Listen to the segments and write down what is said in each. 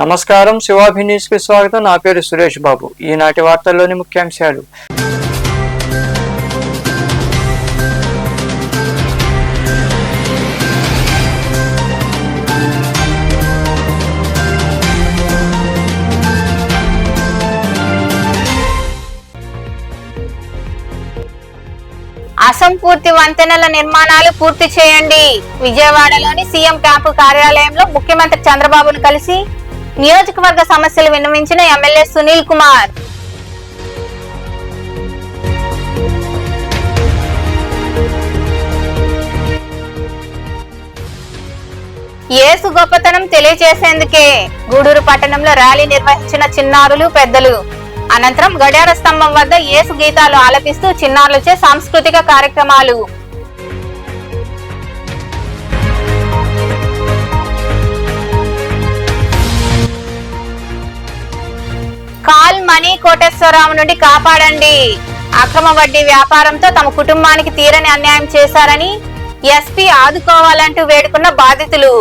నమస్కారం, శివాభి న్యూస్ కి స్వాగతం. నా పేరు సురేష్ బాబు. ఈనాటి వార్తల్లోని ముఖ్యాంశాలు. అసంపూర్తి వంతెనల నిర్మాణాలు పూర్తి చేయండి. విజయవాడలోని సీఎం క్యాంపు కార్యాలయంలో ముఖ్యమంత్రి చంద్రబాబును కలిసి నియోజకవర్గ సమస్యలు విన్నవించిన ఎమ్మెల్యే సునీల్ కుమార్. యేసు గొప్పతనం తెలియజేసేందుకే గూడూరు పట్టణంలో ర్యాలీ నిర్వహించిన చిన్నారులు, పెద్దలు. అనంతరం గడియార స్తంభం వద్ద యేసు గీతాలు ఆలపిస్తూ చిన్నారులచే సాంస్కృతిక కార్యక్రమాలు. కాల్ మనీ కోటేశ్వరరావు నుండి కాపాడండి. అక్రమ వడ్డీ వ్యాపారంతో తమ కుటుంబానికి తీరని అన్యాయం చేశారని ఎస్పీ ఆదుకోవాలంటూ వేడుకున్న బాధితులు.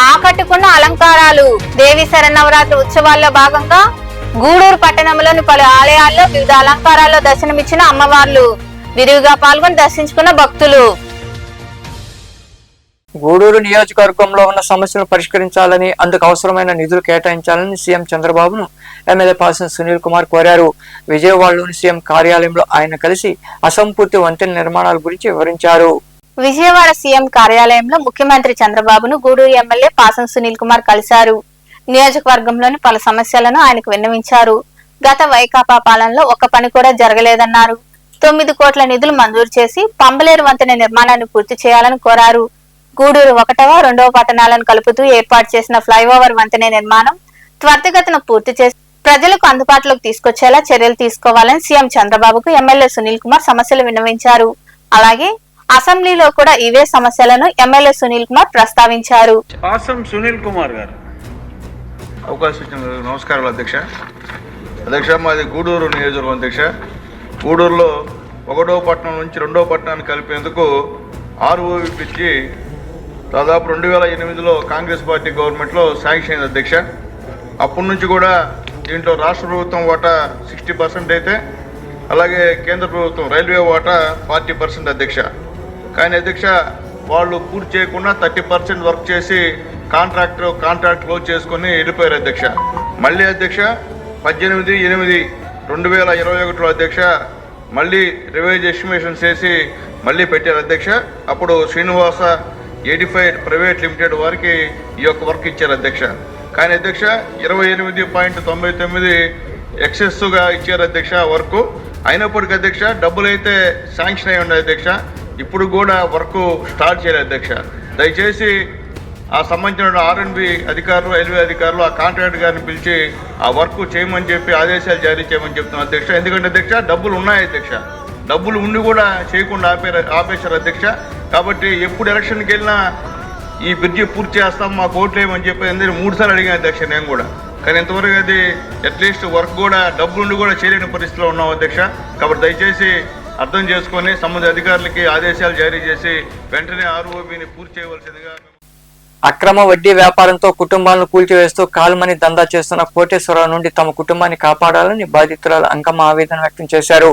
ఆకట్టుకున్న అలంకారాలు. దేవి శరన్నవరాత్రి ఉత్సవాల్లో భాగంగా గూడూరు పట్టణంలోని పలు ఆలయాల్లో వివిధ అలంకారాల్లో దర్శనమిచ్చిన అమ్మవార్లు. విరివిగా పాల్గొని దర్శించుకున్న భక్తులు. గూడూరు నియోజకవర్గంలో ఉన్న సమస్యలను పరిష్కరించాలని, అందుకు అవసరమైన నిధులు కేటాయించాలని సీఎం చంద్రబాబును ఎమ్మెల్యే పాసం సునీల్ కుమార్ కోరారు. విజయవాడలోని సీఎం కార్యాలయంలో ఆయన కలిసి అసంపూర్తి వంతెన నిర్మాణాల గురించి వివరించారు. విజయవాడ సీఎం కార్యాలయంలో ముఖ్యమంత్రి చంద్రబాబును గూడూరు ఎమ్మెల్యే పాసం సునీల్ కుమార్ కలిశారు. నియోజకవర్గంలోని పలు సమస్యలను ఆయనకు విన్నవించారు. గత వైకాపా పాలనలో ఒక్క పని కూడా జరగలేదన్నారు. 9 కోట్ల నిధులు మంజూరు చేసి పంబలేరు వంతెన నిర్మాణాన్ని పూర్తి చేయాలని కోరారు. గూడూరు 1వ, 2వ పట్టణాలను కలుపుతూ ఏర్పాటు చేసిన ఫ్లైఓవర్ వంతెన నిర్మాణం త్వరితగతిన పూర్తి చేసి ప్రజలకు అందుబాటులోకి తీసుకొచ్చేలా చర్యలు తీసుకోవాలని సీఎం చంద్రబాబుకు ఎమ్మెల్యే సునీల్ కుమార్ సమస్యలు విన్నవించారు. అలాగే అసెంబ్లీలో కూడా ఇవే సమస్యలను ఎమ్మెల్యే సునీల్ కుమార్ ప్రస్తావించారు. సునీల్ కుమార్ గారు అవకాశం ఇచ్చిన నమస్కారాలు అధ్యక్ష. మాది గూడూరు నియోజకవర్గం అధ్యక్ష. గూడూరులో 1వ పట్టణం నుంచి 2వ పట్టణాన్ని కలిపేందుకు ఆర్ఓవి పిలిచి దాదాపు 2008లో కాంగ్రెస్ పార్టీ గవర్నమెంట్లో శాంక్షన్ అయింది అధ్యక్ష. అప్పటి నుంచి కూడా దీంట్లో రాష్ట్ర ప్రభుత్వం వాటా 60% అయితే, అలాగే కేంద్ర ప్రభుత్వం రైల్వే వాటా 40% అధ్యక్ష. కానీ అధ్యక్ష వాళ్ళు పూర్తి చేయకుండా 30% వర్క్ చేసి కాంట్రాక్ట్ క్లోజ్ చేసుకొని వెళ్ళిపోయారు అధ్యక్ష. మళ్ళీ అధ్యక్ష 18/8/2021లో అధ్యక్ష మళ్ళీ రివైజ్ ఎస్టిమేషన్ చేసి మళ్ళీ పెట్టారు అధ్యక్ష. అప్పుడు శ్రీనివాస 85 ప్రైవేట్ లిమిటెడ్ వారికి ఈ యొక్క వర్క్ ఇచ్చారు అధ్యక్ష. కానీ అధ్యక్ష 28.99 ఎక్సెస్గా ఇచ్చారు అధ్యక్ష వర్క్. అయినప్పటికీ అధ్యక్ష డబ్బులు అయితే శాంక్షన్ అయి ఉన్నాయి అధ్యక్ష. ఇప్పుడు కూడా వర్క్ స్టార్ట్ చేయలేదు అధ్యక్ష. దయచేసి ఆ సంబంధించిన ఆర్ఎండ్బి అధికారులు, రైల్వే అధికారులు ఆ కాంట్రాక్టర్ గారిని పిలిచి ఆ వర్క్ చేయమని చెప్పి ఆదేశాలు జారీ చేయమని చెప్తున్నాం అధ్యక్ష. ఎందుకంటే అధ్యక్ష డబ్బులు ఉన్నాయి అధ్యక్ష, డబ్బులు ఉండి కూడా చేయకుండా ఆపేశారు అధ్యక్ష. కాబట్టి ఎప్పుడు ఎలక్షన్కి వెళ్ళినా ఈ బ్రిడ్జి పూర్తి చేస్తాం, మాకు ఓట్లు వేయమని చెప్పి 3 సార్లు అడిగాను అధ్యక్ష నేను కూడా. కానీ ఇంతవరకు అది అట్లీస్ట్ వర్క్ కూడా డబ్బులుండి కూడా చేయలేని పరిస్థితిలో ఉన్నాం అధ్యక్ష. కాబట్టి దయచేసి అర్థం చేసుకొని సంబంధిత అధికారులకి ఆదేశాలు జారీ చేసి వెంటనే ఆర్ఓబిని పూర్తి చేయవలసిందిగా. అక్రమ వడ్డీ వ్యాపారంతో కుటుంబాలను కూల్చివేస్తూ కాల్మని దందా చేస్తున్న కోటేశ్వరరావు నుండి తమ కుటుంబాన్ని కాపాడాలని బాధితురాలు అంకమ్మ ఆవేదన వ్యక్తం చేశారు.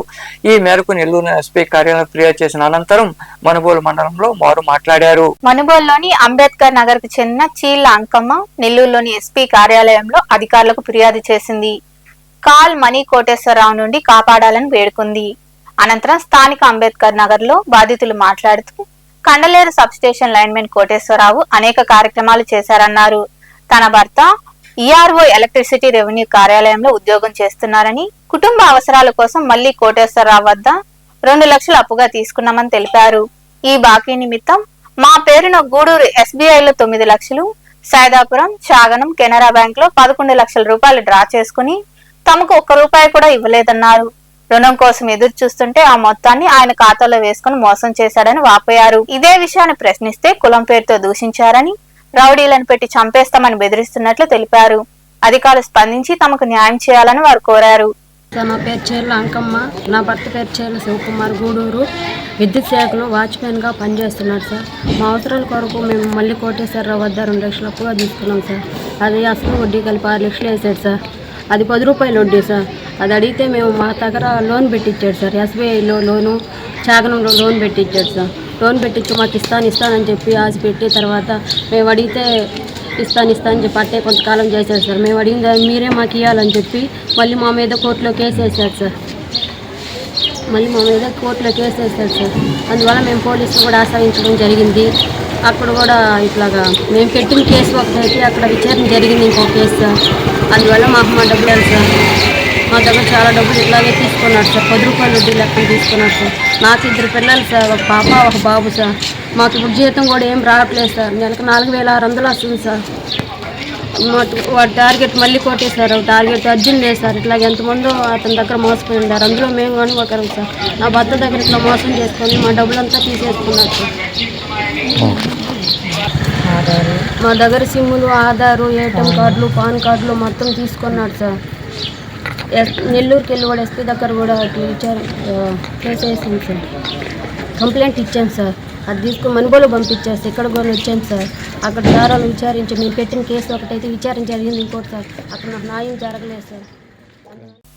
ఈ మేరకు నెల్లూరు ఎస్పీ కార్యాలయం ఫిర్యాదు చేసిన అనంతరం మనుబోలు మండలంలో వారు మాట్లాడారు. మనుబోలులోని అంబేద్కర్ నగర్ కు చెందిన చీళ్ల అంకమ్మ నెల్లూరులోని ఎస్పీ కార్యాలయంలో అధికారులకు ఫిర్యాదు చేసింది. కాల్ మనీ కోటేశ్వరరావు నుండి కాపాడాలని వేడుకుంది. అనంతరం స్థానిక అంబేద్కర్ నగర్ లో బాధితులు మాట్లాడుతూ కండలేరు సబ్స్టేషన్ లైన్మెన్ కోటేశ్వరరావు అనేక కార్యక్రమాలు చేశారన్నారు. తన భర్త ఈఆర్ఓ ఎలక్ట్రిసిటీ రెవెన్యూ కార్యాలయంలో ఉద్యోగం చేస్తున్నారని, కుటుంబ అవసరాల కోసం మళ్లీ కోటేశ్వరరావు వద్ద 2 లక్షలు అప్పుగా తీసుకున్నామని తెలిపారు. ఈ బాకీ నిమిత్తం మా పేరున గూడూరు ఎస్బీఐలో 9 లక్షలు, సైదాపురం, చాగనం, కెనరా బ్యాంక్ లో 11 లక్షల రూపాయలు డ్రా చేసుకుని తమకు ఒక్క రూపాయి కూడా ఇవ్వలేదన్నారు. రుణం కోసం ఎదురు చూస్తుంటే ఆ మొత్తాన్ని ఆయన ఖాతాలో వేసుకుని మోసం చేశాడని వాపోయారు. ఇదే విషయాన్ని ప్రశ్నిస్తే కులం పేరుతో దూషించారని, రౌడీలను పెట్టి చంపేస్తామని బెదిరిస్తున్నట్లు తెలిపారు. అధికారులు స్పందించి తమకు న్యాయం చేయాలని వారు కోరారు. నా పేరు చేర్ల అంకమ్మ, నా భర్త పేరు చేర్ల శివకుమార్. గూడూరు విద్యుత్ శాఖలో వాచ్మెన్గా పనిచేస్తున్నాడు సార్. మా అవసరాల కొరకు మేము మళ్ళీ కోటేశ్వరరావు వద్ద 2 లక్షలు అప్పుగా తీసుకున్నాం సార్. అది అసలు వడ్డీ కలిపి 6 లక్షలు వేసాడు సార్. అది 10 రూపాయలు వడ్డీ సార్. అది అడిగితే మేము మా దగ్గర లోన్ పెట్టించాడు సార్. SBIలో లోను, చాగనంలో లోన్ పెట్టించాడు సార్. లోన్ పెట్టించి మాకు ఇస్తానని చెప్పి ఆశ పెట్టి తర్వాత మేము అడిగితే ఇస్తాను అని చెప్పి అట్టే కొంతకాలం చేశారు సార్. మేము అడిగింది మీరే మాకు ఇవ్వాలని చెప్పి మళ్ళీ మా మీద కోర్టులో కేసు వేశారు సార్. సార్. అందువల్ల మేము పోలీసులు కూడా ఆశ్రయించడం జరిగింది. అక్కడ కూడా ఇట్లాగా మేము పెట్టిన కేసు ఒకటైతే అక్కడ విచారణ జరిగింది ఇంకో కేసు సార్. అందువల్ల మాకు మా డబ్బులు సార్. మా దగ్గర చాలా డబ్బులు ఇట్లాగే తీసుకున్నాడు సార్. 10 రూపాయలు వడ్డీ లెక్కన తీసుకున్నాడు సార్. నాకు 2 పిల్లలు సార్, ఒక పాప ఒక బాబు సార్. మాకు ఇప్పుడు జీతం కూడా ఏం రావట్లేదు సార్. నెలకు 4,600 వస్తుంది సార్. వాడు టార్గెట్ మళ్ళీ కొట్టేశారు. టార్గెట్ అర్జున్ లేదు సార్. ఇట్లాగ ఎంతమందో అతని దగ్గర మోసపోయి ఉన్నారు. అందులో మేము కానీ ఒకరు సార్. నా భర్త దగ్గర ఇట్లా మోసం చేసుకొని మా డబ్బులంతా తీసేసుకున్నారు సార్. మా దగ్గర సిమ్ములు, ఆధారు, ఏటీఎం కార్డులు, పాన్ కార్డులు మొత్తం తీసుకున్నాడు సార్. నెల్లూరుకి వెళ్ళి కూడా ఎస్పీ దగ్గర కూడా కేసు వేసాం సార్. కంప్లైంట్ ఇచ్చాను సార్. అది తీసుకుని మనుగోలు పంపించేస్తే ఇక్కడ కూడా వచ్చాను సార్. అక్కడ దారాలు విచారించి మీరు పెట్టిన కేసు ఒకటైతే విచారణ జరిగింది, ఇంకోటి సార్ అక్కడ నాకు న్యాయం జరగలేదు సార్.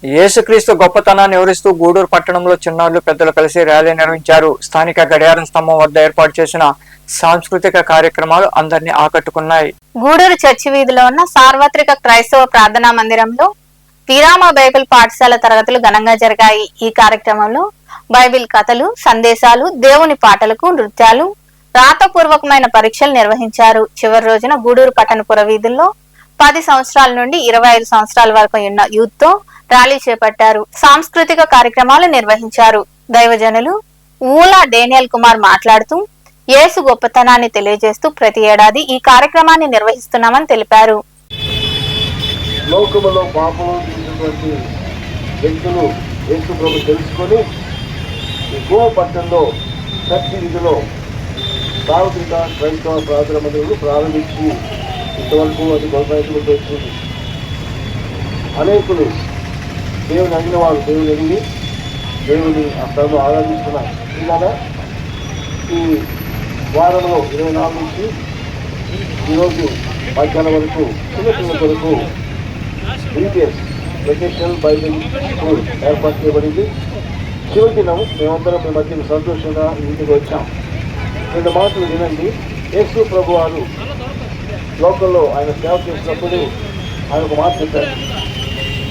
యేసుక్రీస్తు గొప్పతనాన్ని వివరిస్తూ గూడూరు పట్టణంలో చిన్నారులు పెద్దలు కలిసి ర్యాలీ నిర్వహించారు. స్థానిక గడియారం స్తంభం వద్ద ఏర్పాటు చేసిన సాంస్కృతిక కార్యక్రమాలు అందరినీ ఆకట్టుకున్నాయి. గూడూరు చర్చి వీధిలో ఉన్న సార్వత్రిక క్రైస్తవ ప్రార్థనా మందిరంలో విరామ బైబిల్ పాఠశాల తరగతులు ఘనంగా జరిగాయి. ఈ కార్యక్రమంలో బైబిల్ కథలు, సందేశాలు, దేవుని పాటలకు, నృత్యాలు, రాతపూర్వకమైన పరీక్షలు నిర్వహించారు. చివరి రోజున గూడూరు పట్టణ పురవీధుల్లో 10 సంవత్సరాల నుండి 25 సంవత్సరాల వరకు ఉన్న యూత్ తో ర్యాలీ చేపట్టారు. సాంస్కృతిక కార్యక్రమాలు నిర్వహించారు. దైవజనులు ఊలా డేనియల్ కుమార్ మాట్లాడుతూ యేసు గొప్పతనాన్ని తెలియజేస్తూ ప్రతి ఏడాది ఈ కార్యక్రమాన్ని నిర్వహిస్తున్నామని తెలిపారు. లోకములో పాపం చేసినటువంటి వ్యక్తులు యేసు ప్రభు తెలుసుకొని ఈ గోవ పట్టణంలో చర్చి వీధిలో సార్వత్రిక క్రైస్తవ ప్రార్థన మందిరాలు ప్రారంభించి ఇంతవరకు అది కొనసాగుతూ వచ్చింది. అనేకులు దేవుని అడిగిన వారు దేవుని ఎదిగి దేవుని ఆ స్థలంలో ఆరాధిస్తున్నారు. ఇలాగా ఈ వారంలో 24 నుంచి ఈరోజు మధ్యాహ్నం వరకు చిన్నపిల్లల వరకు BTS వెకేషనల్ బైబిల్ స్కూల్ ఏర్పాటు చేయబడింది. చివరి దినం మేమందరం మీ మధ్యన సంతోషంగా ఇంటికి వచ్చాం. 2 మాటలు వినండి. యేసు ప్రభు వారు లోకంలో ఆయన సేవ చేసినప్పుడు ఆయన ఒక మాట చెప్పారు,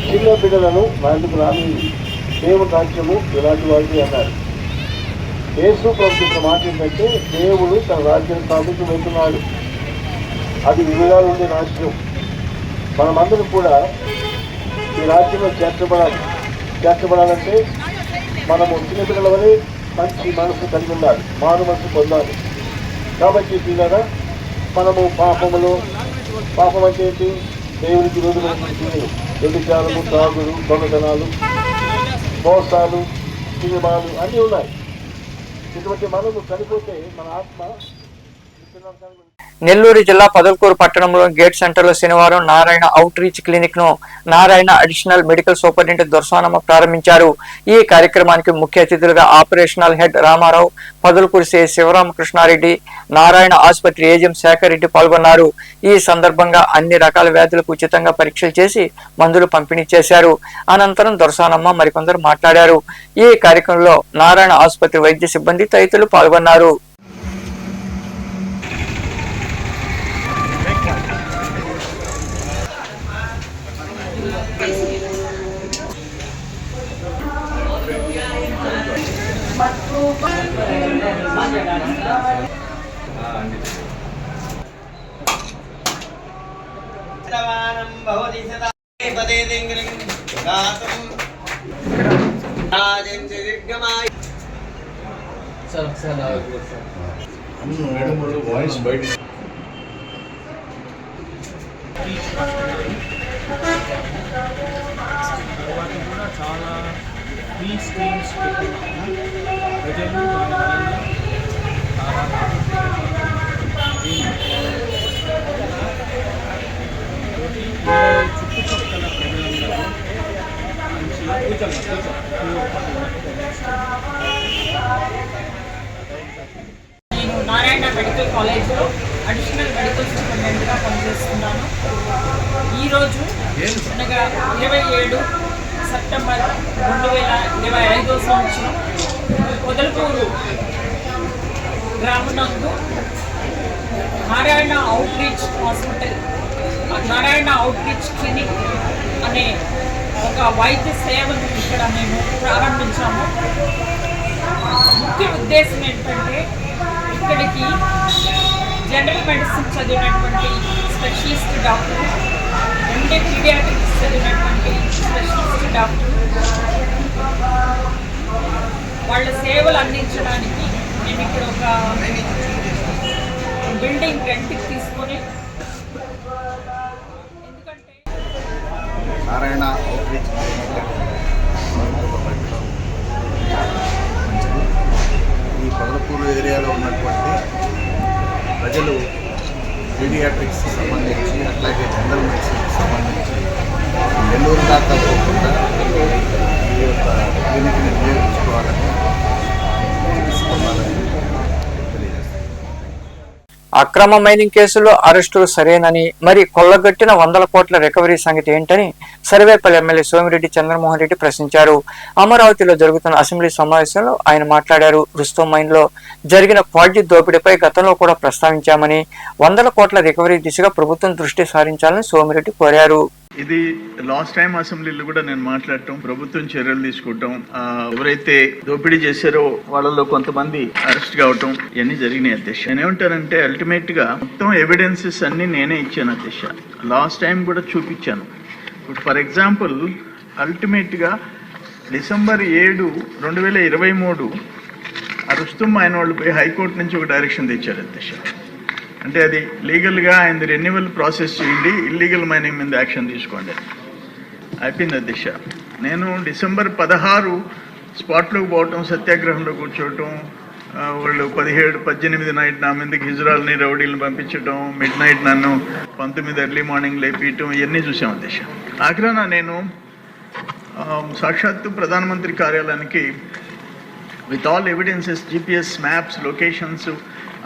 చిన్న బిడ్డలను నా ఎందుకు రాని దేవుని రాజ్యము ఇలాంటి వారికి అన్నారు. యేసు ప్రభు చెప్పిన మాట ఏంటంటే దేవుడు తన రాజ్యం స్థాపించి వెళ్తున్నాడు. అది వివిధాలు ఉండే రాజ్యం. మనమందరం కూడా ఈ రాజ్యంలో చేర్చబడాలంటే మనము చిన్నపిల్లల వలె మంచి మనసు కలిగి ఉండాలి, మారు మనసు పొందాలి. కాబట్టి పిల్లరా మనము పాపం అంటే ఏంటి? దేవునికి రోజులు వ్యభిచారము, త్రాగుడు, దొంగతనాలు, మోసాలు, సినిమాలు అన్నీ ఉన్నాయి. ఇటువంటి మనము చనిపోతే మన ఆత్మ నెల్లూరు జిల్లా పొదలకూరు పట్టణంలో గేట్ సెంటర్ లో శనివారం నారాయణ అవుట్ రీచ్ క్లినిక్ ను Narayana additional medical superintendent Dorasanamma ప్రారంభించారు. ఈ కార్యక్రమానికి ముఖ్య అతిథులుగా operational head Ramarao, Podalakuru C Sivaramakrishnareddy, Narayana ఆసుపత్రి ఏజెం శేఖర్ రెడ్డి పాల్గొన్నారు. ఈ సందర్భంగా అన్ని రకాల వ్యాధులకు ఉచితంగా పరీక్షలు చేసి మందులు పంపిణీ చేశారు. అనంతరం దొరసానమ్మ మరికొందరు మాట్లాడారు. ఈ కార్యక్రమంలో నారాయణ ఆసుపత్రి వైద్య సిబ్బంది తదితరులు పాల్గొన్నారు. వాయిస్ బయట ఫ్రీ స్క్రీన్స్ పెట్టిన ప్రజలు దాని వలన చాలా చుట్టుపక్కల ప్రజలందరూ మంచి నేను నారాయణ మెడికల్ కాలేజ్లో అడిషనల్ మెడికల్ సూపరింటెండెంట్గా పనిచేస్తున్నాను. ఈరోజు అనగా 27 సెప్టెంబర్ 2025 సంవత్సరం పొదలకూరు గ్రామనందు Narayana outreach hospital, Narayana outreach clinic అనే ఒక వైద్య సేవను ఇక్కడ మేము ప్రారంభించాము. ముఖ్య ఉద్దేశం ఏంటంటే ఇక్కడికి జనరల్ మెడిసిన్ చదివినటువంటి స్పెషలిస్ట్ డాక్టర్, ఎండే పీడియాట్రిక్స్ చదివినటువంటి స్పెషలిస్ట్ డాక్టర్ వాళ్ళ సేవలు అందించడానికి మేము ఇక్కడ ఒక బిల్డింగ్ రెంట్కి తీసుకొని, ఎందుకంటే నారాయణ అవుట్రీచ్ మంచిది. ఈ పొదలకూరు ఏరియాలో ఉన్నటువంటి ప్రజలు పీడియాట్రిక్స్ సంబంధించి అట్లాగే జనరల్ మెడిసిన్కి సంబంధించి నెల్లూరు దాకా పోకుండా ఈ యొక్క క్లినిక్ని వినియోగించుకోవాలని తెలుసుకోవాలని తెలియజేస్తారు. అక్రమ మైనింగ్ కేసులో అరెస్టులు సరేనని, మరి కొల్లగట్టిన 100 కోట్ల రికవరీ సంగతి ఏంటని సర్వేపల్లి ఎమ్మెల్యే సోమిరెడ్డి చంద్రమోహన్ రెడ్డి ప్రశ్నించారు. అమరావతిలో జరుగుతున్న అసెంబ్లీ సమావేశంలో ఆయన మాట్లాడారు. రుస్తోం మైన్ లో జరిగిన క్వాడ్జీ దోపిడీపై గతంలో కూడా ప్రస్తావించామని, 100 కోట్ల రికవరీ దిశగా ప్రభుత్వం దృష్టి సారించాలని సోమిరెడ్డి కోరారు. ఇది లాస్ట్ టైం అసెంబ్లీలో కూడా నేను మాట్లాడటం, ప్రభుత్వం చర్యలు తీసుకుంటాం, ఎవరైతే దోపిడీ చేశారో వాళ్ళలో కొంతమంది అరెస్ట్ కావటం ఇవన్నీ జరిగినాయి అధ్యక్ష. నేనేమంటానంటే అల్టిమేట్ గా మొత్తం ఎవిడెన్సెస్ అన్ని నేనే ఇచ్చాను అధ్యక్ష. లాస్ట్ టైం కూడా చూపించాను. ఫర్ ఎగ్జాంపుల్ అల్టిమేట్ గా డిసెంబర్ 7, 2023 రుస్తుం ఆయన వాళ్ళు పోయి హైకోర్టు నుంచి ఒక డైరెక్షన్ తెచ్చారు అధ్యక్ష. అంటే అది లీగల్గా ఆయన రెన్యువల్ ప్రాసెస్ చేయండి, ఇల్లీగల్ మైనింగ్ మీద యాక్షన్ తీసుకోండి అయిపోయింది అధ్యక్ష. నేను డిసెంబర్ 16 స్పాట్లోకి పోవటం, సత్యాగ్రహంలో కూర్చోవటం, వాళ్ళు 17, 18 నైట్ నా మీదకి హిజ్రాల్ని రౌడీలను పంపించడం, మిడ్ నైట్ నన్ను 19 ఎర్లీ మార్నింగ్ లేపీయటం ఇవన్నీ చూసాం అధ్యక్ష. ఆఖరాన నేను సాక్షాత్తు ప్రధానమంత్రి కార్యాలయానికి with all evidences, GPS maps, locations,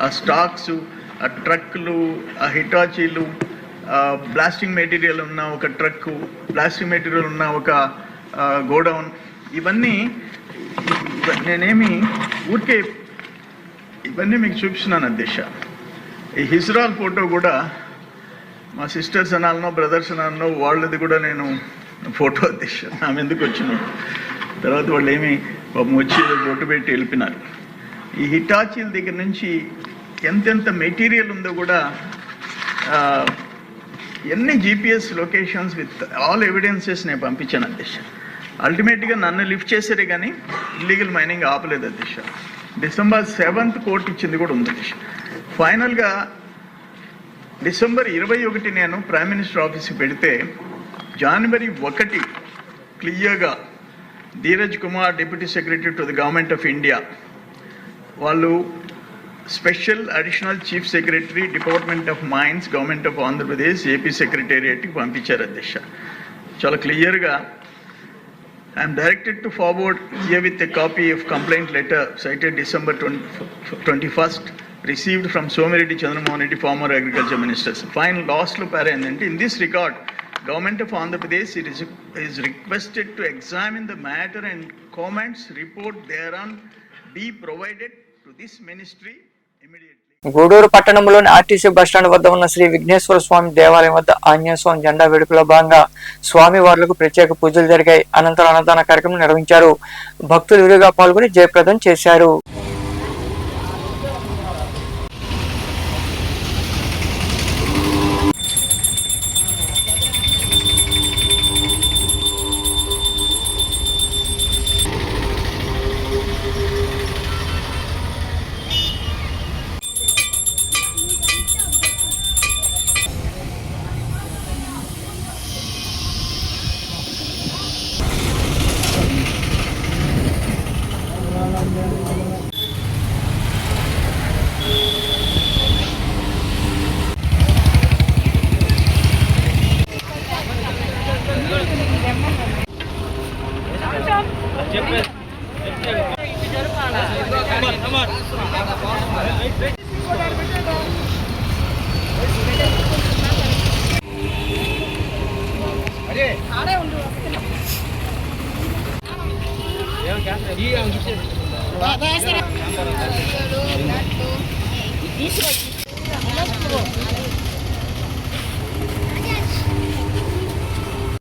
ఆ స్టాక్స్, ఆ ట్రక్లు, ఆ హిటాచీలు, బ్లాస్టింగ్ మెటీరియల్ ఉన్న ఒక ట్రక్కు, బ్లాస్టింగ్ మెటీరియల్ ఉన్న ఒక గోడౌన్, ఇవన్నీ నేనేమి ఊరికే ఇవన్నీ మీకు చూపిస్తున్నాను అధ్యక్ష. ఈ హిజ్రాల్ ఫోటో కూడా మా సిస్టర్స్ అనాలనో బ్రదర్స్ అనాలనో వాళ్ళది కూడా నేను ఫోటో అధ్యక్ష. నా మీదకి వచ్చినాడు తర్వాత వాళ్ళు ఏమి వచ్చి బొట్టు పెట్టి వెళ్ళిపోయినారు. ఈ హిటాచీల దగ్గర నుంచి ఎంతెంత మెటీరియల్ ఉందో కూడా ఎన్ని GPS locations with all evidences నేను పంపించాను అధ్యక్ష. అల్టిమేట్గా నన్ను లిఫ్ట్ చేశారే కానీ ఇల్లీగల్ మైనింగ్ ఆపలేదు అధ్యక్ష. డిసెంబర్ 7th కోర్టు ఇచ్చింది కూడా ఉంది అధ్యక్ష. ఫైనల్గా డిసెంబర్ 21 నేను ప్రైమ్ మినిస్టర్ ఆఫీస్కి పెడితే జనవరి 1 క్లియర్గా Dheeraj Kumar, deputy secretary to the government of India, వాళ్ళు special additional chief secretary, department of mines, government of Andhra Pradesh, AP సెక్రటేరియట్కి పంపించారు అధ్యక్ష. చాలా క్లియర్గా I'm directed to forward herewith a copy of complaint letter cited December 21st received from Somireddy Chandramohan Reddy, former agriculture minister. Final lastlo para endante, in this regard government of Andhra Pradesh is requested to examine the matter and comments report thereon be provided to this ministry immediately. Gudur పట్టణంలోని RTC bus stand వద్ద ఉన్న శ్రీ విఘ్నేశ్వర స్వామి దేవాలయం వద్ద ఆంజనేయ స్వామి జెండా వేడుకలో భాగంగా స్వామివార్లకు ప్రత్యేక పూజలు జరిగాయి. అనంతరం అన్నదాన కార్యక్రమం నిర్వహించారు. భక్తులు విరిగా పాల్గొని జయప్రదం చేశారు.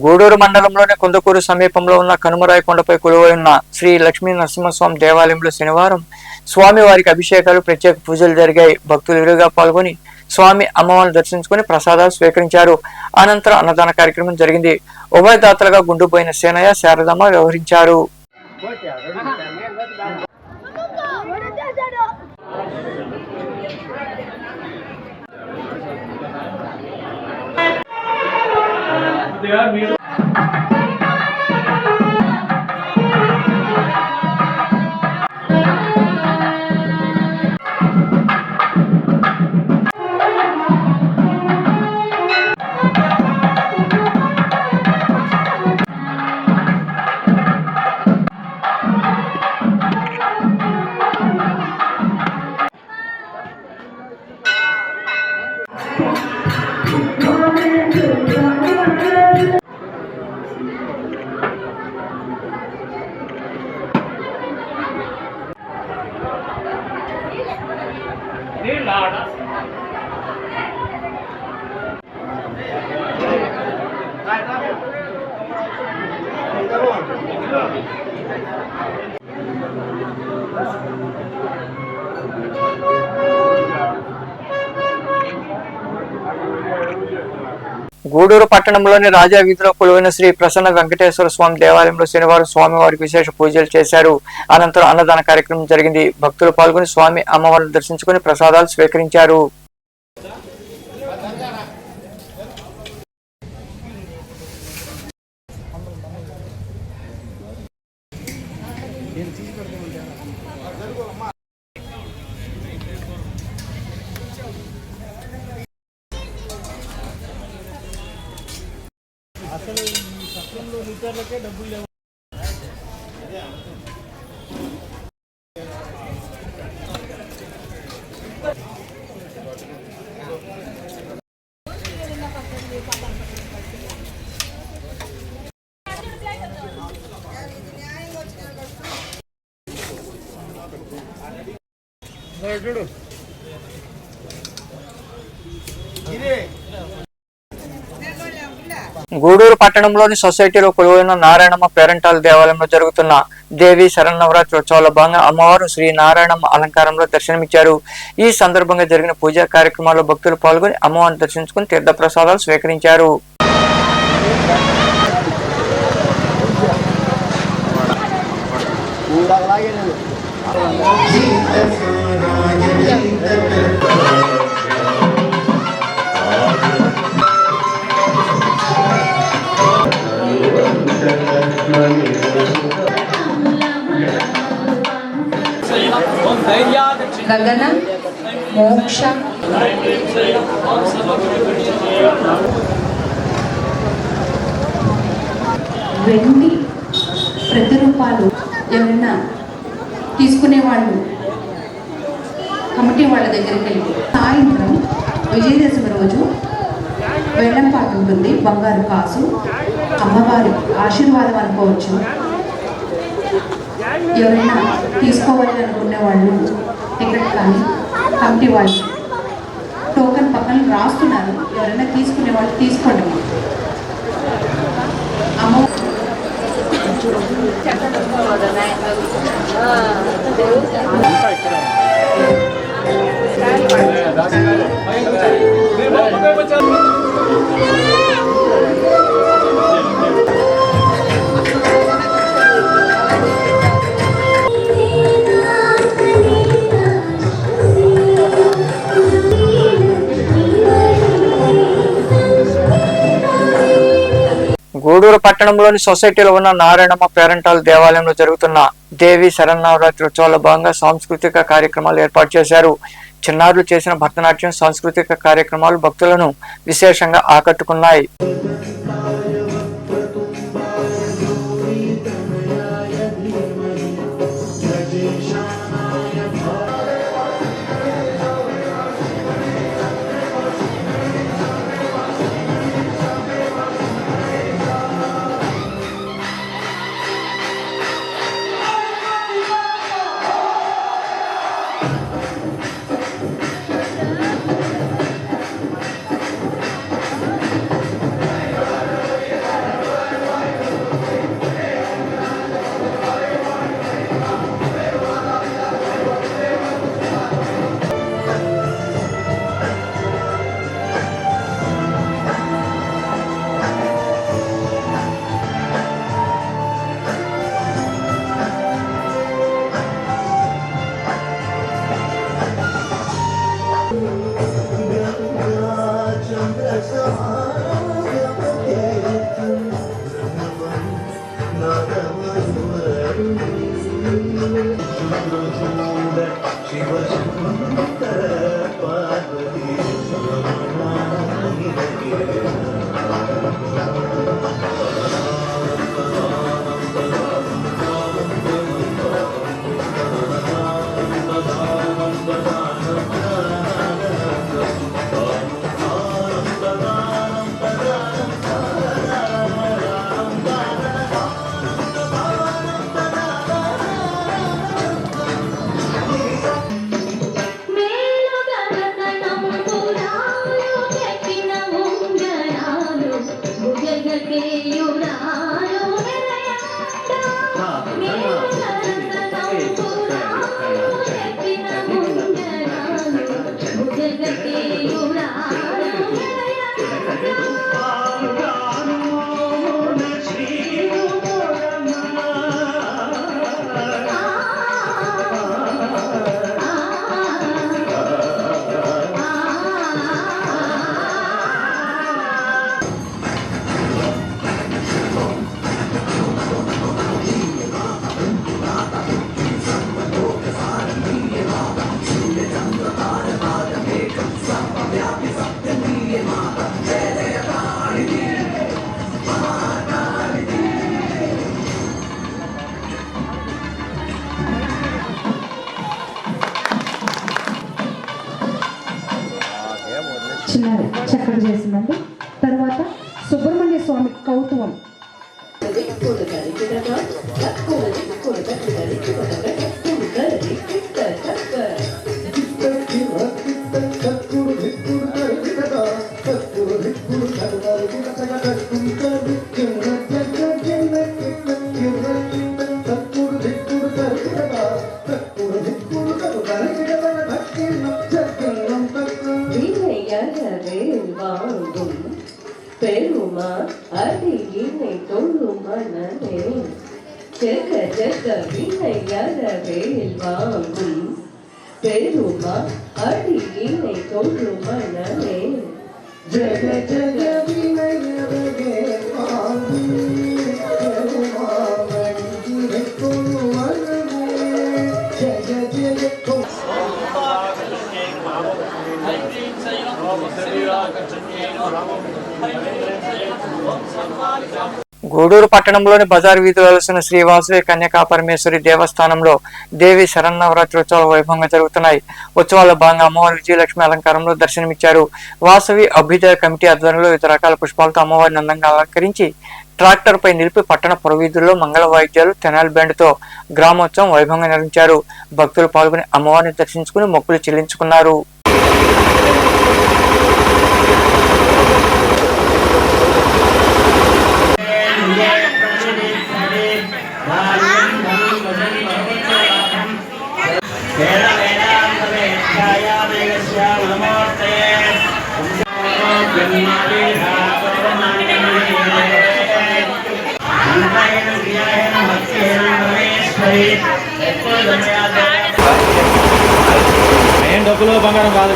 గూడూరు మండలంలోని కుందకూరు సమీపంలో ఉన్న కనుమరాయి కొండపై కొలువై ఉన్న శ్రీ లక్ష్మీ నరసింహస్వామి దేవాలయంలో శనివారం స్వామి వారికి అభిషేకాలు, ప్రత్యేక పూజలు జరిగాయి. భక్తులు విరిగా పాల్గొని స్వామి అమ్మవారిని దర్శించుకుని ప్రసాదాలు స్వీకరించారు. అనంతరం అన్నదాన కార్యక్రమం జరిగింది. ఉభయదాతలుగా గుండుపోయిన సేనయ్య, శారదమ్మ వ్యవహరించారు. గూడూరు పట్టణంలోని రాజా వీధిలో కొలువైన శ్రీ ప్రసన్న వెంకటేశ్వర స్వామి దేవాలయంలో శనివారం స్వామివారికి విశేష పూజలు చేశారు. అనంతరం అన్నదాన కార్యక్రమం జరిగింది. భక్తులు పాల్గొని స్వామి అమ్మవారిని దర్శించుకుని ప్రసాదాలు స్వీకరించారు. అసలు ఈ సత్రంలో లీటర్లకే డబ్బులు లేవు. చూడు గూడూరు పట్టణంలోని సొసైటీలో కొలువైన నారాయణమ్మ పేరంటాల దేవాలయంలో జరుగుతున్న దేవి శరన్నవరాత్రి ఉత్సవాల భాగంగా అమ్మవారు శ్రీ నారాయణమ్మ అలంకారంలో దర్శనమిచ్చారు. ఈ సందర్భంగా జరిగిన పూజా కార్యక్రమాల్లో భక్తులు పాల్గొని అమ్మవారిని దర్శించుకుని తీర్థప్రసాదాలు స్వీకరించారు. గగన మోక్ష వెండి ప్రతిరూపాలు ఎవరైనా తీసుకునేవాళ్ళు కమిటీ వాళ్ళ దగ్గరికి వెళ్ళి సాయంత్రం విజయదశమి రోజు వేలంపాటు ఉంటుంది. బంగారు కాసు అమ్మవారి ఆశీర్వాదం అనుకోవచ్చు. ఎవరైనా తీసుకోవాలి అనుకునే వాళ్ళు టికెట్ కానీ కమిటీ వాళ్ళు టోకెన్ పక్కన రాస్తున్నారు. ఎవరైనా తీసుకునే వాళ్ళు తీసుకోండి. అమ్మ గూడూరు పట్టణంలోని సొసైటీలో ఉన్న నారాయణమ్మ పేరంటాల దేవాలయంలో జరుగుతున్న దేవి శరన్నవరాత్రి ఉత్సవాల భాగంగా సాంస్కృతిక కార్యక్రమాలు ఏర్పాటు చేశారు. చిన్నారులు చేసిన భరతనాట్యం, సాంస్కృతిక కార్యక్రమాలు భక్తులను విశేషంగా ఆకట్టుకున్నాయి. చిన్నారు చక్కగా చేసిందండి. తర్వాత సుబ్రహ్మణ్య స్వామి కౌతువం பெருமா அடியினை தொழும் மனமே ஜெக ஜெக வினையறவேல் வாங்கும் பெருமா அடியினை தொழும் மனமே ஜெக ஜெக வினையறவேல் வாங்கும் பெருமா அடியினை தொழும் மனமே ஜெக ஜெக గూడూరు పట్టణంలోని బజార్ వీధిలో వెలసిన శ్రీ వాసవి కన్యకా పరమేశ్వరి దేవస్థానంలో దేవి శరన్నవరాత్రోత్సవాలు వైభవంగా జరుగుతున్నాయి. ఉత్సవాల్లో భాగంగా అమ్మవారి విజయలక్ష్మి అలంకారంలో దర్శనమిచ్చారు. వాసవి అభ్యుదయ కమిటీ ఆధ్వర్యంలో వివిధ రకాల పుష్పాలతో అమ్మవారిని అందంగా అలంకరించి ట్రాక్టర్ పై నిలిపి పట్టణ పురవీధుల్లో మంగళ వాయిద్యాలు తెనాలి బ్యాండ్ తో గ్రామోత్సవం వైభవంగా నిర్వహించారు. భక్తులు పాల్గొని అమ్మవారిని దర్శించుకుని మొక్కులు చెల్లించుకున్నారు. డబ్బులు బంగారం కాదు.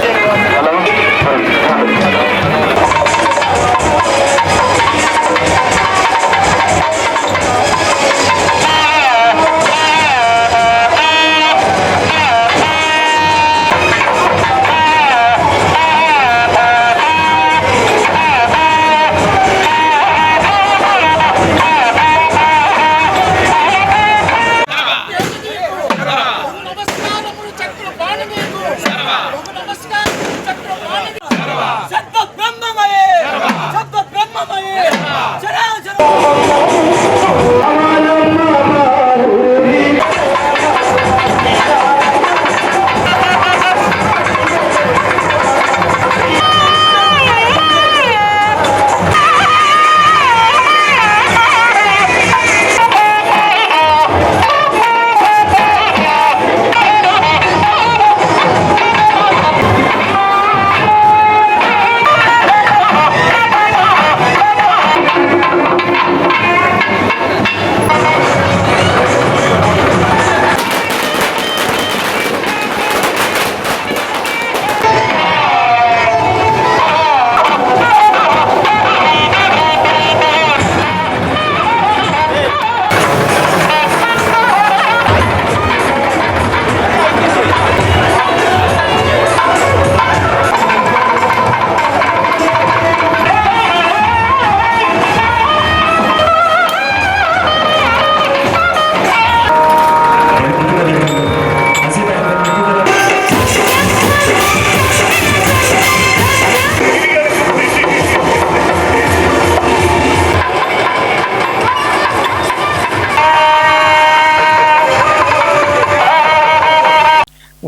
నమస్కారం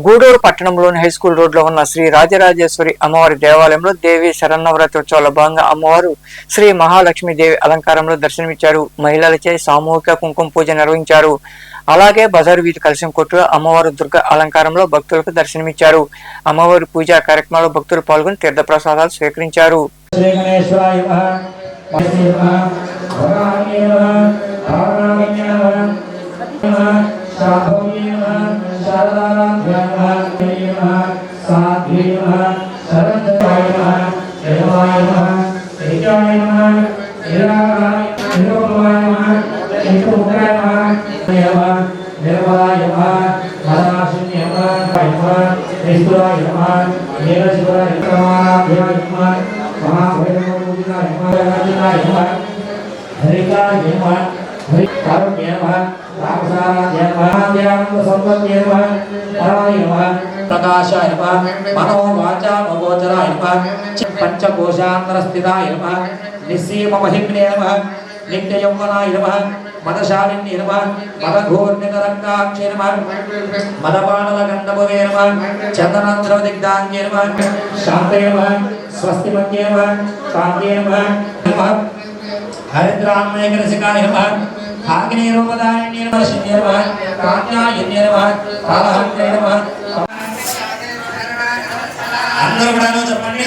గూడూరు పట్టణంలోని హైస్కూల్ రోడ్లో ఉన్న శ్రీ రాజరాజేశ్వరి అమ్మవారి దేవాలయంలో దేవి శరన్నవరాత్రోత్సవాల భాగంగా అమ్మవారు శ్రీ మహాలక్ష్మి దేవి అలంకారంలో దర్శనమిచ్చారు. మహిళలచే సామూహిక కుంకుమ పూజ నిర్వహించారు. అలాగే బజారు వీధి కలశం కొట్టులో అమ్మవారు దుర్గ అలంకారంలో భక్తులకు దర్శనమిచ్చారు. అమ్మవారి పూజా కార్యక్రమాల్లో భక్తులు పాల్గొని తీర్థప్రసాదాలు స్వీకరించారు. प्रकाशाय मनो वाचा मगोचराय पंचकोशांतरस्थिताय निस्सीम महिम्ने नित्य यौवनाय मदशालिन्ये मदघोर्निकरङ्गाक्षे मदपाणलगन्धभवे चन्दनद्रवदिग्धाङ्गे शान्ते स्वस्तिमत्ये कान्ते हरिद्रान्मयकरसिकाय आग्नेयरूपदारिण्ये शिन्ये कात्यायन्ये कालहन्त्रे అందరూ కూడా చెప్పండి.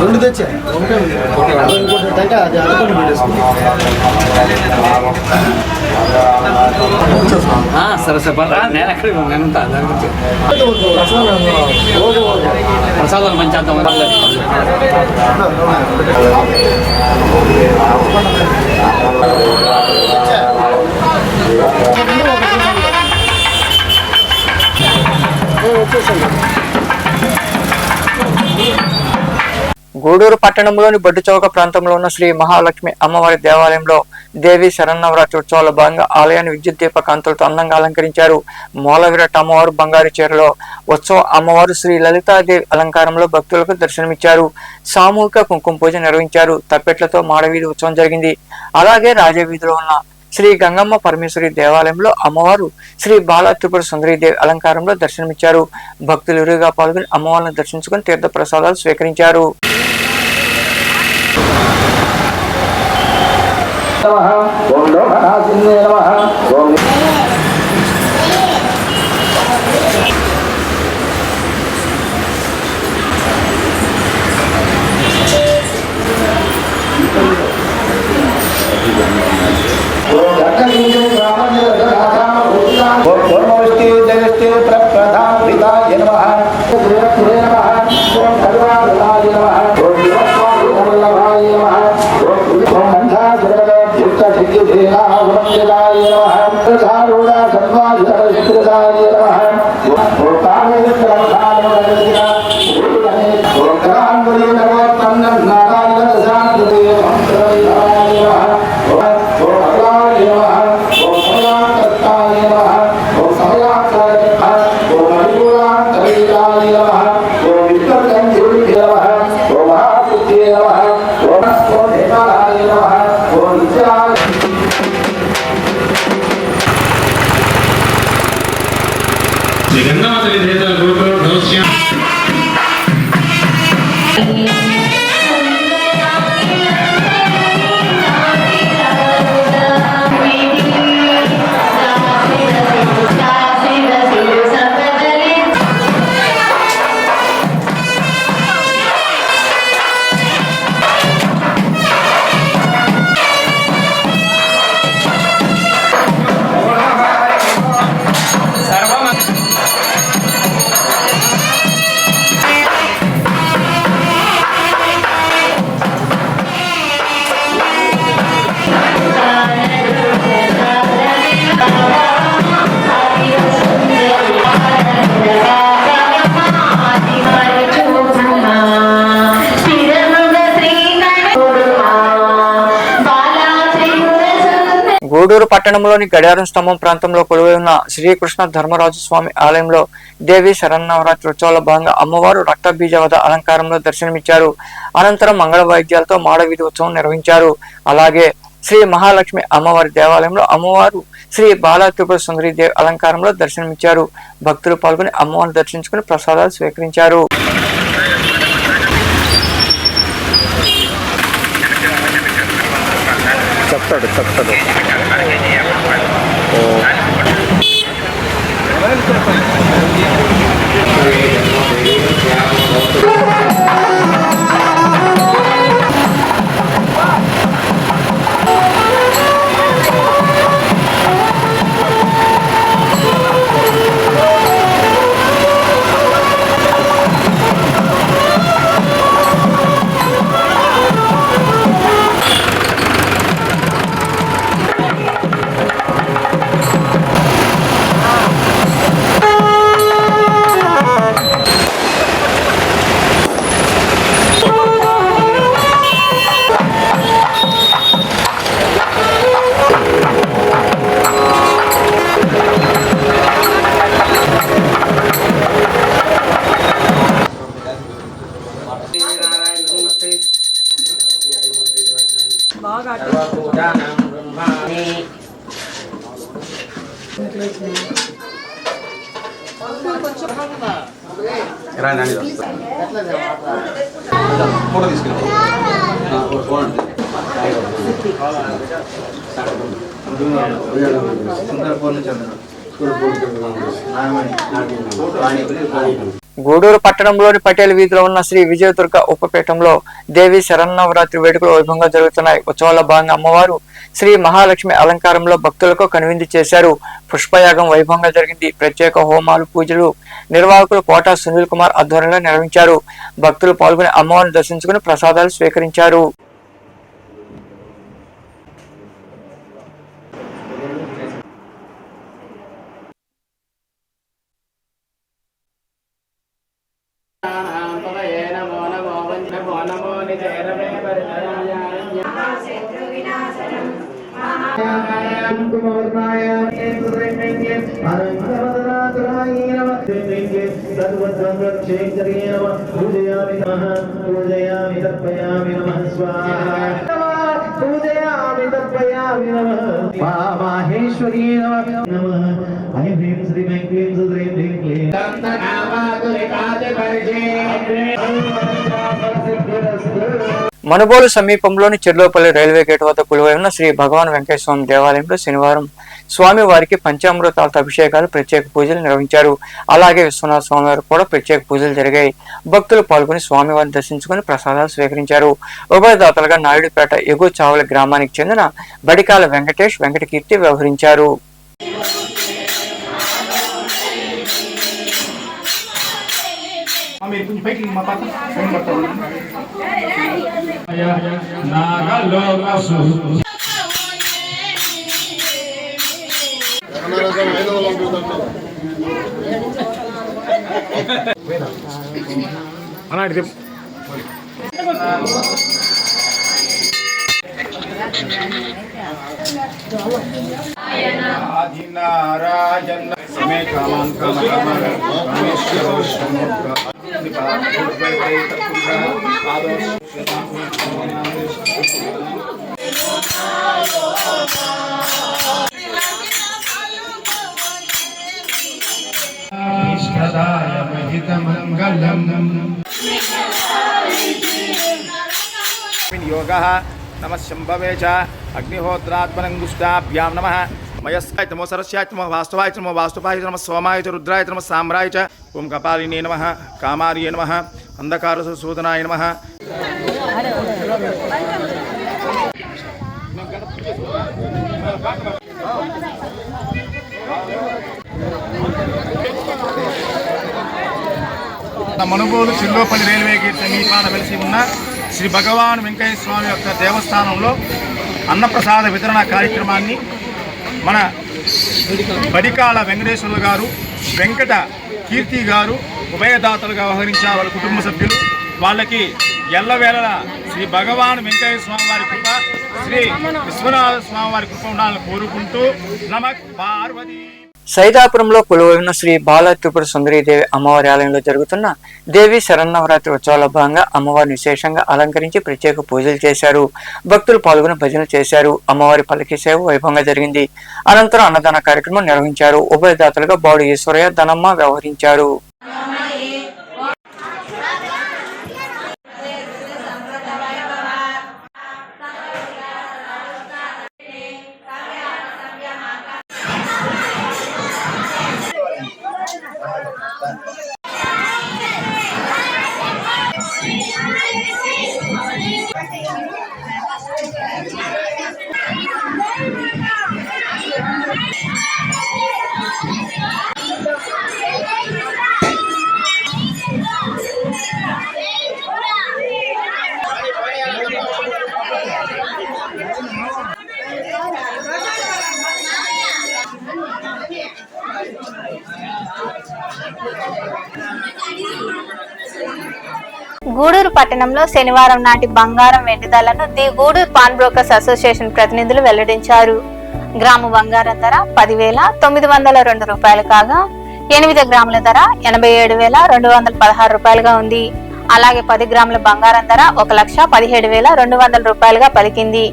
రెండు తెచ్చా ఇంకోటి అది అనుకుని పెట్టేసుకుంది. సరే సరే నేను ఎక్కడ నేనుంటా ప్రసాదాలు మంచి అంత గూడూరు పట్టణంలోని బొడ్డుచౌక ప్రాంతంలో ఉన్న శ్రీ మహాలక్ష్మి అమ్మవారి దేవాలయంలో దేవి శరన్నవరాత్రి ఉత్సవాల భాగంగా ఆలయాన్ని విద్యుత్ దీప కాంతులతో అందంగా అలంకరించారు. మూలవిరాట్ అమ్మవారు బంగారు చీరలో, ఉత్సవ అమ్మవారు శ్రీ లలితాదేవి అలంకారంలో భక్తులకు దర్శనమిచ్చారు. సామూహిక కుంకుమ పూజ నిర్వహించారు. తప్పెట్లతో మాడవీధి ఉత్సవం జరిగింది. అలాగే రాజవీధిలో ఉన్న శ్రీ గంగమ్మ పరమేశ్వరి దేవాలయంలో అమ్మవారు శ్రీ బాలా త్రిపుర సుందరీదేవి అలంకారంలో దర్శనమిచ్చారు. భక్తులు ఇరువుగా పాల్గొని అమ్మవారిని దర్శించుకుని తీర్థ ప్రసాదాలు స్వీకరించారు. గూడూరు పట్టణంలోని గడియారం స్తంభం ప్రాంతంలో కొలువై ఉన్న శ్రీకృష్ణ ధర్మరాజు స్వామి ఆలయంలో దేవి శరన్నవరాత్రి ఉత్సవాల భాగంగా అమ్మవారు రక్త బీజవద అలంకారంలో దర్శనమిచ్చారు. అనంతరం మంగళ వాయిద్యాలతో మాడవీధి ఉత్సవం నిర్వహించారు. అలాగే శ్రీ మహాలక్ష్మి అమ్మవారి దేవాలయంలో అమ్మవారు శ్రీ బాలా త్రిపుర సుందరి దేవి అలంకారంలో దర్శనమిచ్చారు. భక్తులు పాల్గొని అమ్మవారిని దర్శించుకుని ప్రసాదాలు స్వీకరించారు. చెప్తాడు గూడూరు పట్టణంలోని పటేల్ వీధిలో ఉన్న శ్రీ విజయదుర్గ ఉపపీఠంలో దేవి శరన్నవరాత్రి వేడుకలు వైభవంగా జరుగుతున్నాయి. ఉత్సవాల భాగంగా అమ్మవారు శ్రీ మహాలక్ష్మి అలంకారంలో భక్తులకు కనువిందు చేశారు. పుష్పయాగం వైభవంగా జరిగింది. ప్రత్యేక హోమాలు, పూజలు నిర్వాహకులు కోట సునీల్ కుమార్ ఆధ్వర్యంలో నిర్వహించారు. భక్తులు పాల్గొని అమ్మవారిని దర్శించుకుని ప్రసాదాలు స్వీకరించారు. మనుబోలు సమీపంలోని చెర్లోపల్లి రైల్వే గేట్ వద్ద కొలువై ఉన్న శ్రీ భగవాన్ వెంకటేశ్వర స్వామి దేవాలయంలో శనివారం స్వామి వారికి పంచామృతాలతో అభిషేకాలు, ప్రత్యేక పూజలు నిర్వహించారు. అలాగే విశ్వనాథ స్వామి వారికి కూడా ప్రత్యేక పూజలు జరిగాయి. భక్తులు పాల్గొని స్వామివారిని దర్శించుకుని ప్రసాదాలు స్వీకరించారు. ఉభయదాతలుగా నాయుడుపేట ఎగువ చావలి గ్రామానికి చెందిన బడికాల వెంకటేష్, వెంకటకీర్తి వ్యవహరించారు. योगः नमः शंभवे च अग्निहोत्रात्मनंगुष्टाभ्यां नमः मयस्काय नमो सरस्याय नमो वास्तवाय नमो वास्तुपाय नमः सोमाय च रुद्राय नमः साम्राय च ओम कपालिने नमः कामार्ये नमः अंधकारशोधनाय नमः మనుబోలు చిల్లోపల్లి రైల్వే గేట్ సమీపాన వెలిసి ఉన్న శ్రీ భగవాన్ వెంకయ్య స్వామి యొక్క దేవస్థానంలో అన్నప్రసాద వితరణ కార్యక్రమాన్ని మన బడికాల వెంకటేశ్వర్లు గారు, వెంకట కీర్తి గారు ఉభయదాతలుగా వ్యవహరించారు. వాళ్ళ కుటుంబ సభ్యులు వాళ్ళకి ఎల్లవేళలా శ్రీ భగవాన్ వెంకయ్య స్వామి వారి కృప, శ్రీ విశ్వనాథ స్వామి వారి కృప ఉండాలని కోరుకుంటూ నమః పార్వతీ. సైదాపురంలో కొలువైన శ్రీ బాల త్రిపుర సుందరీదేవి అమ్మవారి ఆలయంలో జరుగుతున్న దేవి శరన్నవరాత్రి ఉత్సవాల భాగంగా అమ్మవారిని విశేషంగా అలంకరించి ప్రత్యేక పూజలు చేశారు. భక్తులు పాల్గొని భజనలు చేశారు. అమ్మవారి పల్లకి సేవ వైభవంగా జరిగింది. అనంతరం అన్నదాన కార్యక్రమం నిర్వహించారు. ఉభయదాతలుగా బాడు ఈశ్వరయ్య, ధనమ్మ వ్యవహరించారు. గూడూరు పట్టణంలో శనివారం నాటి బంగారం వెండి ధరలను the Gudur pawn brokers association ప్రతినిధులు వెల్లడించారు. గ్రాము బంగారం ధర 10,902 రూపాయలు కాగా 8 గ్రాముల ధర 87,216 రూపాయలుగా ఉంది. అలాగే 10 గ్రాముల బంగారం ధర 1,17,200 రూపాయలుగా పలికింది.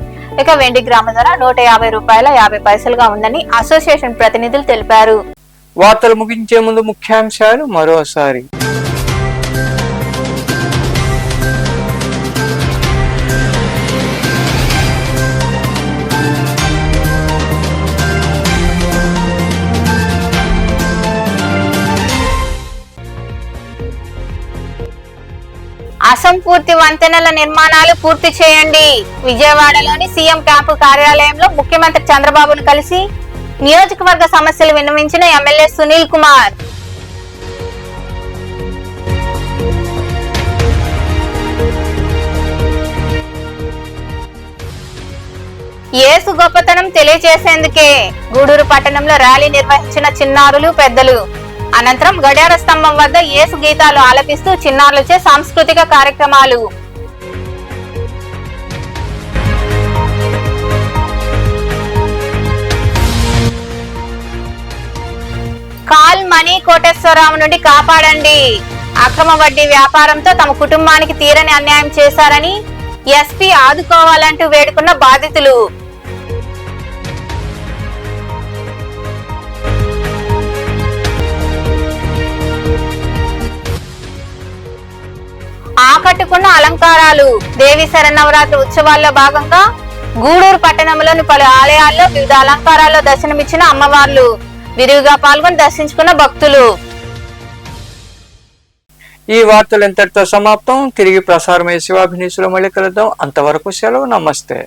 ఇక వెండి గ్రాము ధర 150 రూపాయల 50 పైసలుగా ఉందని అసోసియేషన్ ప్రతినిధులు తెలిపారు. వార్తలు ముగించే ముందు ముఖ్యాంశాలు మరోసారి. అసంపూర్తి వంతెనల నిర్మాణాలు పూర్తి చేయండి. విజయవాడలోని సీఎం క్యాంపు కార్యాలయంలో ముఖ్యమంత్రి చంద్రబాబును కలిసి నియోజకవర్గ సమస్యలు విన్నవించిన ఎమ్మెల్యే సునీల్ కుమార్. యేసు గొప్పతనం తెలియజేసేందుకే గూడూరు పట్టణంలో ర్యాలీ నిర్వహించిన చిన్నారులు, పెద్దలు. అనంతరం గడియార స్తంభం వద్ద యేసు గీతాలు ఆలపిస్తూ చిన్నారులచే సాంస్కృతిక కార్యక్రమాలు. కాల్ మనీ కోటేశ్వరరావు నుండి కాపాడండి. అక్రమ వడ్డీ వ్యాపారంతో తమ కుటుంబానికి తీరని అన్యాయం చేశారని ఎస్పీ ఆదుకోవాలంటూ వేడుకున్న బాధితులు. ఆకట్టుకున్న అలంకారాలు. దేవి శరన్నవరాత్రి ఉత్సవాల్లో భాగంగా గూడూరు పట్టణంలోని పలు ఆలయాల్లో వివిధ అలంకారాల్లో దర్శనమిచ్చిన అమ్మవార్లు విరివిగా పాల్గొని దర్శించుకున్న భక్తులు. ఈ వార్తలు ఎంతటితో సమాప్తం. తిరిగి ప్రసారమయ్యే శివాభినీసులో మళ్ళీ కలుద్దాం. అంతవరకు సెలవు. నమస్తే.